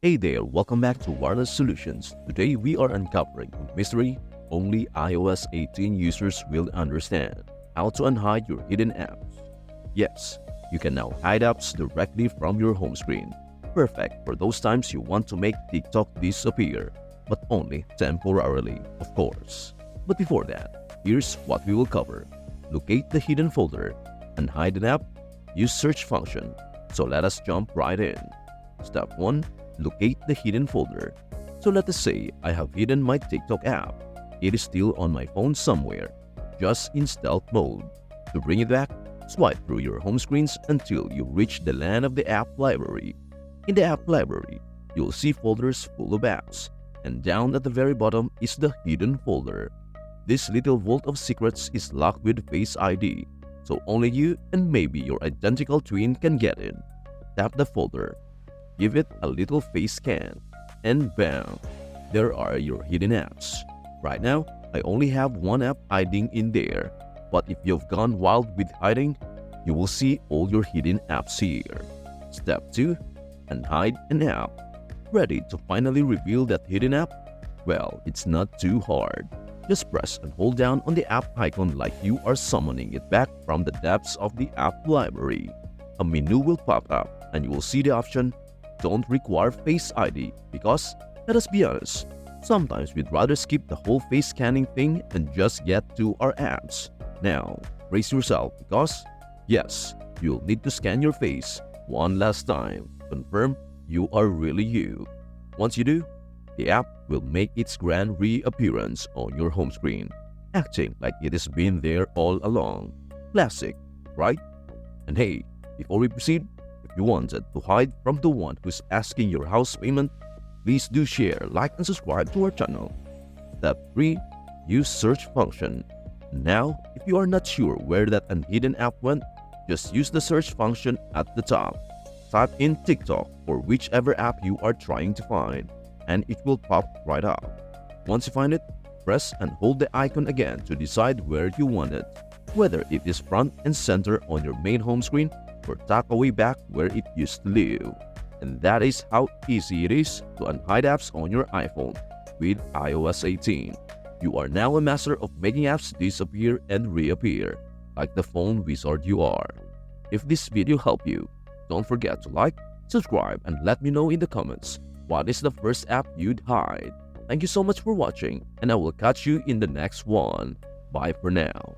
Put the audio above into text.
Hey there, welcome back to Wireless Solutions. Today we are uncovering a mystery only iOS 18 users will understand: how to unhide your hidden apps. Yes, you can now hide apps directly from your home screen. Perfect for those times you want to make TikTok disappear, but only temporarily, of course. But before that, here's what we will cover. Locate the hidden folder, unhide an app, use search function. So let us jump right in. Step 1. Locate the hidden folder. So let us say I have hidden my TikTok app. It is still on my phone somewhere, just in stealth mode. To bring it back, swipe through your home screens until you reach the land of the app library. In the app library, you'll see folders full of apps, and down at the very bottom is the hidden folder. This little vault of secrets is locked with Face ID, so only you and maybe your identical twin can get in. Tap the folder, give it a little face scan, and bam! There are your hidden apps. Right now, I only have one app hiding in there, but if you've gone wild with hiding, you will see all your hidden apps here. Step 2. Unhide an app. Ready to finally reveal that hidden app? Well, it's not too hard. Just press and hold down on the app icon like you are summoning it back from the depths of the app library. A menu will pop up and you will see the option "Don't require Face ID" because, let us be honest, sometimes we'd rather skip the whole face scanning thing and just get to our apps. Now, brace yourself because, yes, you'll need to scan your face one last time to confirm you are really you. Once you do, the app will make its grand reappearance on your home screen, acting like it has been there all along. Classic, right? And hey, before we proceed, if you wanted to hide from the one who's asking your house payment, please do share, like, and subscribe to our channel. Step 3. Use search function. Now, if you are not sure where that unhidden app went, just use the search function at the top. Type in TikTok or whichever app you are trying to find, and it will pop right up. Once you find it, press and hold the icon again to decide where you want it, whether it is front and center on your main home screen or tuck away back where it used to live. And that is how easy it is to unhide apps on your iPhone with iOS 18. You are now a master of making apps disappear and reappear, like the phone wizard you are. If this video helped you, don't forget to like, subscribe, and let me know in the comments what is the first app you'd hide. Thank you so much for watching, and I will catch you in the next one. Bye for now.